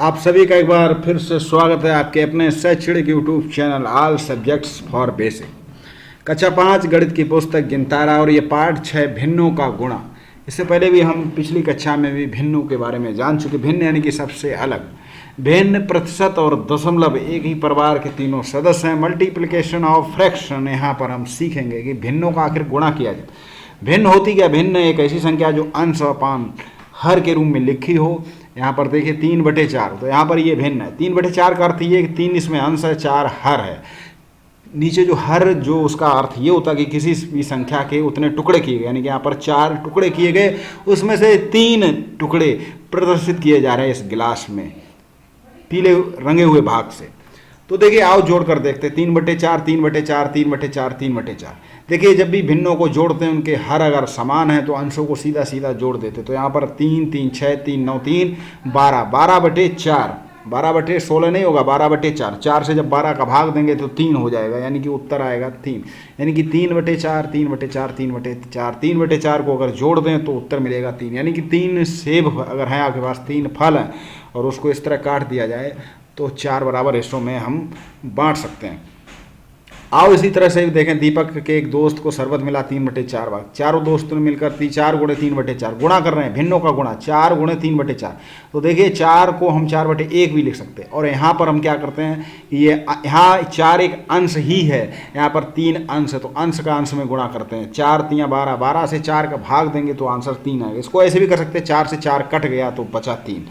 आप सभी का एक बार फिर से स्वागत है आपके अपने शैक्षणिक YouTube channel all subjects for basic. कक्षा 5 गणित की पुस्तक गिनतारा और ये पाठ 6 भिन्नों का गुणा। इससे पहले भी हम पिछली कक्षा में भी भिन्नों के बारे में जान चुके। भिन्न यानी कि सबसे अलग। भिन्न, प्रतिशत और दशमलव एक ही परिवार के तीनों सदस्य हैं। मल्टीप्लिकेशन ऑफ फ्रैक्शन, यहाँ पर हम सीखेंगे कि भिन्नों का आखिर गुणा किया जाए। भिन्न होती क्या? भिन्न एक ऐसी संख्या जो अंश अपान हर के रूप में लिखी हो। यहाँ पर देखिए 3/4, तो यहाँ पर ये भिन्न है। 3/4 का अर्थ ये कि 3 इसमें अंश है, 4 हर है। नीचे जो हर, जो उसका अर्थ ये होता है कि किसी भी संख्या के उतने टुकड़े किए गए, यानी कि यहाँ पर 4 टुकड़े किए गए, उसमें से 3 टुकड़े प्रदर्शित किए जा रहे हैं इस गिलास में पीले रंगे हुए भाग से। तो देखिए आओ जोड़ कर देखते हैं। 3/4, 3/4, 3/4, 3/4। देखिए जब भी भिन्नों को जोड़ते हैं उनके हर अगर समान है तो अंशों को सीधा सीधा जोड़ देते। तो यहाँ पर 3, 3, 6, 3, 9, 3, 12, 12/4, 12/16 नहीं होगा, 12/4। 4 से जब 12 का भाग देंगे तो 3 हो जाएगा, यानी कि उत्तर आएगा 3। यानी कि 3/4, 3/4, 3/4, 3/4 को अगर जोड़ दें तो उत्तर मिलेगा 3। यानी कि 3 सेब अगर है आपके पास, 3 फल हैं और उसको इस तरह काट दिया जाए तो 4 बराबर हिस्सों में हम बांट सकते हैं। आओ इसी तरह से देखें। दीपक के एक दोस्त को शरबत मिला 3/4 भाग। चारों दोस्तों ने मिलकर 4 × 3/4 गुणा कर रहे हैं। भिन्नों का गुणा 4 × 3/4। तो देखिए 4 को हम 4/1 भी लिख सकते हैं। और यहाँ पर हम क्या करते हैं, ये यहाँ 4 एक अंश ही है, यहाँ पर 3 अंश है तो अंश का अंश में गुणा करते हैं। 4 × 3 = 12, 12 से 4 का भाग देंगे तो आंसर 3 आएगा। इसको ऐसे भी कर सकते हैं, 4 से 4 कट गया तो बचा 3।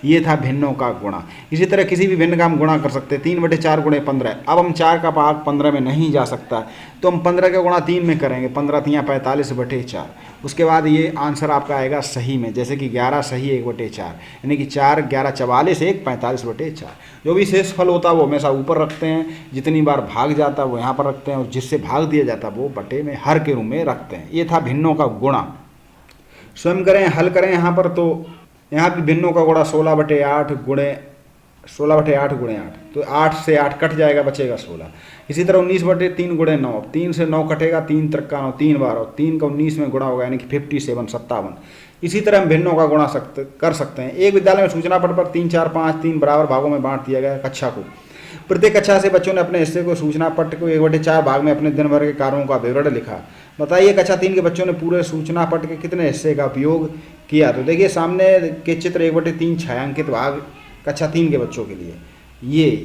ये था भिन्नों का गुणा। इसी तरह किसी भी भिन्न का हम गुणा कर सकते हैं। 3/4 × 15। अब हम 4 का भाग 15 में नहीं जा सकता, तो हम 15 का गुणा 3 में करेंगे। 15 × 3 = 45/4। उसके बाद ये आंसर आपका आएगा सही में, जैसे कि 11 सही 1/4, यानी कि 4, 11, 44, 1, 45/4। जो भी शेष फल होता है वो हमेशा ऊपर रखते हैं, जितनी बार भाग जाता है वो यहाँ पर रखते हैं, और जिससे भाग दिया जाता है वो बटे में हर के रूप में रखते हैं। ये था भिन्नों का गुणा। स्वयं करें, हल करें। यहाँ पर तो यहाँ भी भिन्नों का गुणा 16/8 × 8, तो 8 से 8 कट जाएगा, बचेगा 16। इसी तरह 19/3 × 9, 3 से 9 कटेगा, 3 × 3 = 9, 3 बार, और 3 का 19 में गुणा होगा, यानी कि 57, 57। इसी तरह हम भिन्नों का गुणा कर सकते हैं। एक विद्यालय में सूचना पट पर 3, 4, 5 3 बराबर भागों में बांट दिया गया कक्षा को। प्रत्येक कक्षा से बच्चों ने अपने हिस्से को सूचना पट को 1/4 भाग में अपने दिन भर के कार्यों का विवरण लिखा। बताइए कक्षा 3 के बच्चों ने पूरे सूचना पट के कितने हिस्से का उपयोग किया। तो देखिए सामने के चित्र 1/3 छायांकित भाग कक्षा 3 के बच्चों के लिए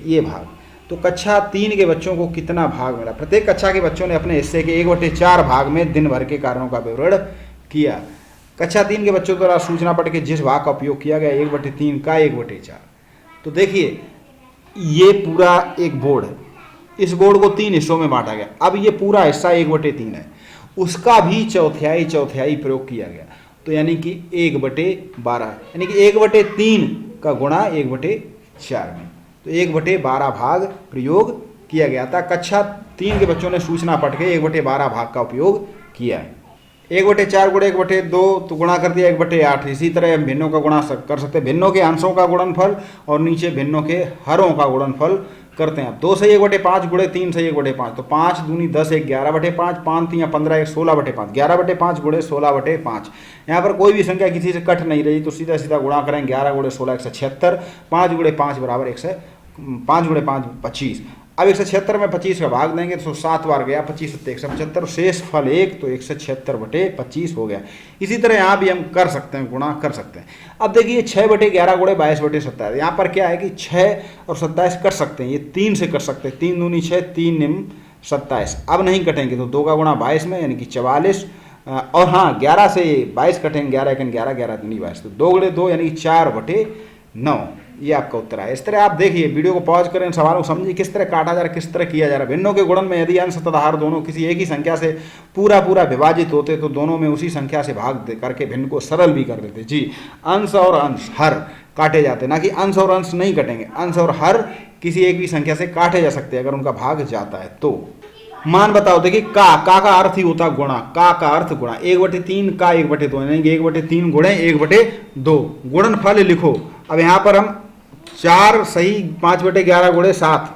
ये भाग। तो कक्षा 3 के बच्चों को कितना भाग मिला? प्रत्येक कक्षा के बच्चों ने अपने हिस्से के 1/4 भाग में दिन भर के कार्यों का विवरण किया। कक्षा 3 के बच्चों द्वारा सूचना पट के जिस भाग का उपयोग किया गया 1/3 का 1/4। तो देखिए ये पूरा एक बोर्ड है, इस बोर्ड को 3 हिस्सों में बांटा गया। अब ये पूरा हिस्सा 1/3 है, उसका भी चौथाई प्रयोग किया गया, तो यानी कि 1/12, यानी कि 1/3 का गुणा 1/4 में, तो 1/12 भाग प्रयोग किया गया था। कक्षा 3 के बच्चों ने सूचना पट के 1/12 भाग का उपयोग किया है। 1/4 × 1/2 तो गुणा कर दिया 1/8। इसी तरह हम भिन्नों का गुणा कर सकते हैं। भिन्नों के अंशों का गुणनफल और नीचे भिन्नों के हरों का गुणनफल करते हैं। 2 से 1/5 × 3 से 1/5, तो 5 दूनी 10, 1 11/5, 5 3 15, 1 16/5, 11/5 × 16/5। यहाँ पर कोई भी संख्या किसी से कट नहीं रही तो सीधा सीधा गुणा करें। 11 × 16 176, 5 × 5 बराबर 5 × 5 25। अब 176 में 25 का भाग देंगे तो 7 बार गया, 25 × 175, शेष फल 1, तो 176/25 हो गया। इसी तरह यहाँ भी हम कर सकते हैं, गुणा कर सकते हैं। अब देखिए 6/11 × 22/27। यहाँ पर क्या है कि 6 और 27 कट सकते हैं, ये 3 से कट सकते हैं। 3 दूनी 6, 3 निम 27। अब नहीं कटेंगे तो 2 का गुणा 22 में, यानी कि 44। और हाँ 11 से 22 कटेंगे, 11 × 11, 11 दूनी 22, तो 2 × 2 यानी कि 4/9। ये आपका उत्तर है। इस तरह आप देखिए, वीडियो को पॉज करें, सवालों को समझिए किस तरह काटा जा रहा है, किस तरह किया जा रहा है। भिन्नों के गुणन में यदि अंश तथा हर दोनों किसी एक ही संख्या से पूरा विभाजित होते तो दोनों में उसी संख्या से भाग करके भिन्न को सरल भी कर देते। जी, अंश और अंश हर काटे जाते, ना कि अंश और अंश नहीं कटेंगे। अंश और हर किसी एक भी संख्या से काटे जा सकते हैं अगर उनका भाग जाता है तो। मान बताओ। देखिए का अर्थ ही होता गुणा। का अर्थ गुणा। 1/3 का 1/2, यानी कि 1/3 × 1/2 गुणनफल लिखो। अब यहाँ पर हम 4 सही 5/11 × 7,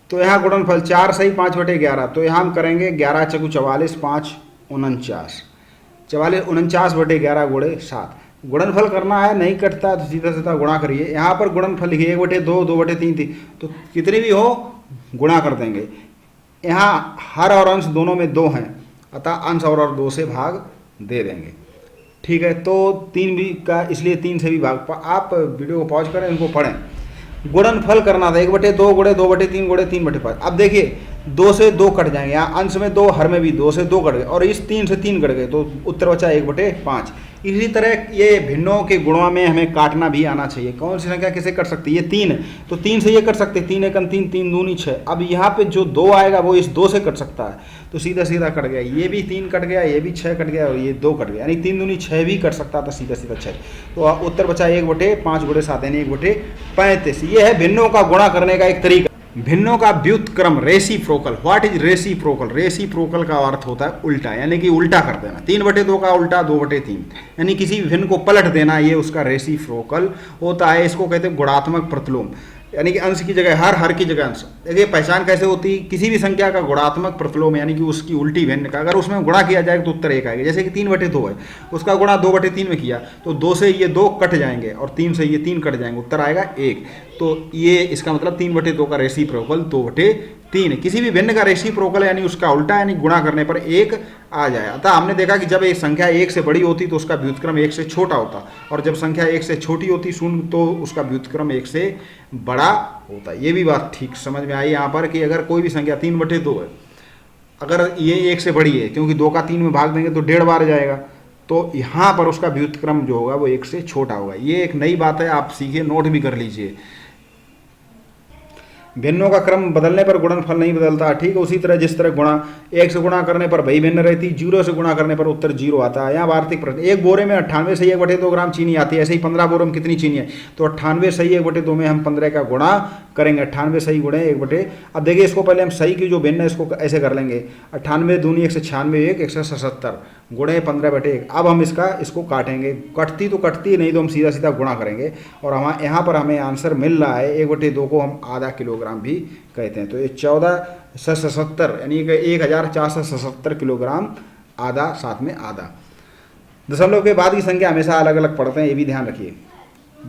तो यहाँ गुणनफल 4 सही 5/11, तो यहाँ हम करेंगे 11 × 4 = 44, 5 × 49, 49/11 × 7, गुणनफल करना है, नहीं कटता तो सीधा सीधा गुणा करिए। यहाँ पर गुणनफल लिखिए 1/2, 2/3 थी, तो कितनी भी हो गुणा कर देंगे। यहाँ हर और अंश दोनों में 2 हैं, अतः अंश और 2 से भाग दे देंगे। ठीक है, तो 3 भी का इसलिए 3 से भी भाग। आप वीडियो को पॉज करें, इनको पढ़ें। गुणनफल करना था 1/2 गुणे 2/3 गुणे 3/5। अब देखिए 2 से 2 कट जाएंगे, यहाँ अंश में 2, हर में भी 2 से 2 कट गए, और इस 3 से 3 कट गए, तो उत्तर बचा 1/5। इसी तरह ये भिन्नों के गुणों में हमें काटना भी आना चाहिए। कौन सी संख्या किसे कट सकती है? ये 3 है, तो 3 से ये कट सकते हैं, 3 एकम 3, 3 दूनी 6। अब यहाँ पे जो 2 आएगा वो इस 2 से कट सकता है, तो सीधा सीधा कट गया। ये भी 3 कट गया, ये भी 6 कट गया, और ये 2 कट गया, यानी 3 दूनी 6 भी कट सकता था, सीधा सीधा 6। तो उत्तर बचा 1/5 गुणे 7, यानी 1/35। ये है भिन्नों का गुणा करने का एक तरीका। भिन्नों का व्युत्क्रम reciprocal. What is reciprocal? Reciprocal का अर्थ होता है उल्टा, यानी कि उल्टा कर देना। 3/2 का उल्टा 2/3, यानी किसी भिन्न को पलट देना, ये उसका रेसिप्रोकल होता है। इसको कहते हैं गुणात्मक प्रतिलोम, यानी कि अंश की जगह हर की जगह अंश। देखिए पहचान कैसे होती है? किसी भी संख्या का गुणात्मक प्रतिलोम, यानी कि उसकी उल्टी भिन्न का अगर उसमें गुणा किया जाएगा तो उत्तर 1 आएगा। जैसे कि 3/2 है, उसका गुणा 2/3 में किया तो 2 से ये 2 कट जाएंगे और 3 से ये 3 कट जाएंगे, उत्तर आएगा 1। तो ये इसका मतलब 3/2 का रेसिप्रोकल 2/3। किसी भी भिन्न का रेसिप्रोकल यानी उसका उल्टा, यानी गुणा करने पर 1 आ जाए। अतः हमने देखा कि जब एक संख्या 1 से बड़ी होती तो उसका व्युत्क्रम 1 से छोटा होता, और जब संख्या 1 से छोटी होती 0 तो उसका व्युत्क्रम 1 से बड़ा होता। ये भी बात ठीक समझ में आई यहाँ पर कि अगर कोई भी संख्या 3/2 है, अगर ये 1 से बड़ी है, क्योंकि 2 का 3 में भाग देंगे तो 1.5 बार जाएगा, तो यहाँ पर उसका व्युत्क्रम जो होगा वो 1 से छोटा होगा। ये एक नई बात है, आप सीखिए, नोट भी कर लीजिए। भिन्नों का क्रम बदलने पर गुणनफल नहीं बदलता, ठीक है। उसी तरह जिस तरह गुणा 1 से गुणा करने पर वही भिन्न रहती, 0 से गुणा करने पर उत्तर 0 आता है। यहाँ वार्षिक प्रश्न, एक बोरे में 98 सही 1/2 ग्राम चीनी आती है, ऐसे ही 15 बोरों में कितनी चीनी है? तो 98 सही 1/2 में हम 15 का गुणा करेंगे, 98 सही गुणे 1/। अब देखिए इसको पहले हम सही की जो भिन्न है इसको ऐसे कर लेंगे, 98 दूनी 196, 177 गुणे 15/1। अब हम इसको काटेंगे, कटती तो कटती नहीं तो हम सीधा सीधा गुणा करेंगे, और हम यहाँ पर हमें आंसर मिल रहा है 1/2 को हम आधा किलोग्राम भी कहते हैं। तो ये 1477 यानी कि 1477 किलोग्राम, आधा साथ में आधा। दशमलव के बाद की संख्या हमेशा अलग अलग पढ़ते हैं, ये भी ध्यान रखिए।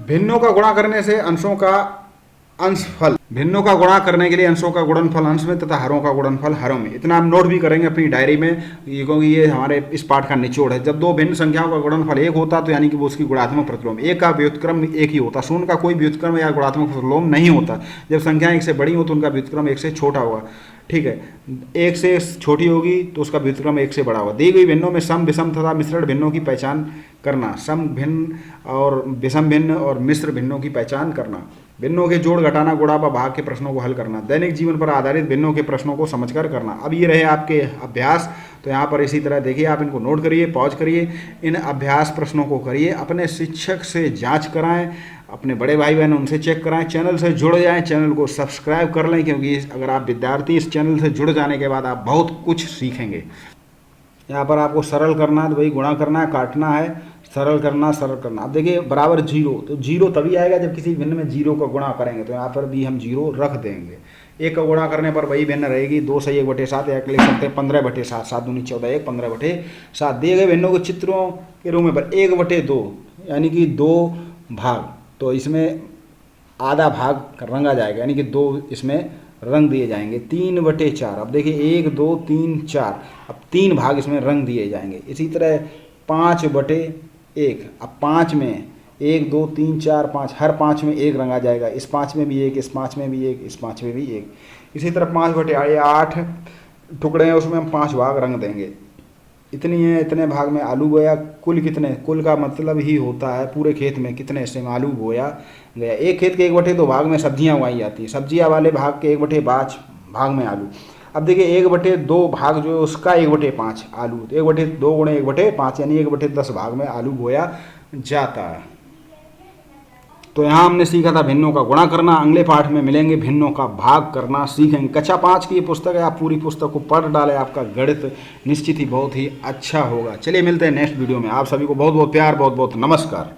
भिन्नों का गुणा करने से अंशों का अंशफल, भिन्नों का गुणा करने के लिए अंशों का गुणनफल अंश में तथा हरों का गुणनफल हरों में। इतना हम नोट भी करेंगे अपनी डायरी में, क्योंकि ये हमारे इस पाठ का निचोड़ है। जब 2 भिन्न संख्याओं का गुणनफल 1 होता तो यानी कि वो उसकी गुणात्मक प्रतिलोम, 1 का व्युत्क्रम 1 ही होता, 0 का कोई व्युत्क्रम या गुणात्मक प्रतिलोम नहीं होता। जब संख्याएं 1 से बड़ी हो तो उनका व्युत्क्रम 1 से छोटा होगा, ठीक है। 1 से छोटी होगी तो उसका व्युत्क्रम 1 से बड़ा होगा। दी गई भिन्नों में सम, विषम तथा मिश्रण भिन्नों की पहचान करना। सम भिन्न और विषम भिन्न और मिश्र भिन्नों की पहचान करना। भिन्नों के जोड़, घटाना, गुणा व भाग के प्रश्नों को हल करना। दैनिक जीवन पर आधारित भिन्नों के प्रश्नों को समझकर करना। अब ये रहे आपके अभ्यास, तो यहाँ पर इसी तरह देखिए, आप इनको नोट करिए, पॉज करिए, इन अभ्यास प्रश्नों को करिए, अपने शिक्षक से जांच कराएं, अपने बड़े भाई बहन उनसे चेक कराएं, चैनल से जुड़ जाएं, चैनल को सब्सक्राइब कर लें, क्योंकि अगर आप विद्यार्थी इस चैनल से जुड़ जाने के बाद आप बहुत कुछ सीखेंगे। यहाँ पर आपको सरल करना है तो वही गुणा करना है, काटना है, सरल करना, सरल करना। अब देखिए बराबर 0, तो 0 तभी आएगा जब किसी भिन्न में 0 का गुणा करेंगे, तो यहाँ पर भी हम 0 रख देंगे। 1 का गुणा करने पर वही भिन्न रहेगी, 2 सही 1/7, या लिख सकते हैं 15/7, 7 दूनी 14, 1 15/7। दिए गए भिन्नों को चित्रों के रूप में पर 1/2 यानी कि 2 भाग, तो इसमें आधा भाग रंगा जाएगा, यानी कि 2 इसमें रंग दिए जाएंगे। 3/4, अब देखिए 1 2 3 4, अब 3 भाग इसमें रंग दिए जाएंगे। इसी तरह 5/1, अब 5 में 1 2 3 4 5, हर 5 में 1 रंगा जाएगा, इस 5 में भी 1, इस 5 में भी 1, इस 5 में भी 1। इसी तरह 5/8 टुकड़े हैं, उसमें हम 5 भाग रंग देंगे। इतनी है, इतने भाग में आलू बोया, कुल कितने, कुल का मतलब ही होता है पूरे खेत में कितने हिस्से में आलू बोया गया। एक खेत के 1/2 भाग में सब्जियां उगाई जाती हैं, सब्जियां वाले भाग के 1/5 भाग में आलू। अब देखिए 1/2 भाग जो है उसका 1/5 आलू, तो 1/2 गुणे 1/5 यानी 1/10 भाग में आलू बोया जाता है। तो यहाँ हमने सीखा था भिन्नों का गुणा करना। अगले पाठ में मिलेंगे, भिन्नों का भाग करना सीखेंगे। कक्षा 5 की ये पुस्तक है, आप पूरी पुस्तक को पढ़ डालें, आपका गणित निश्चित ही बहुत ही अच्छा होगा। चलिए मिलते हैं नेक्स्ट वीडियो में। आप सभी को बहुत बहुत प्यार, बहुत बहुत नमस्कार।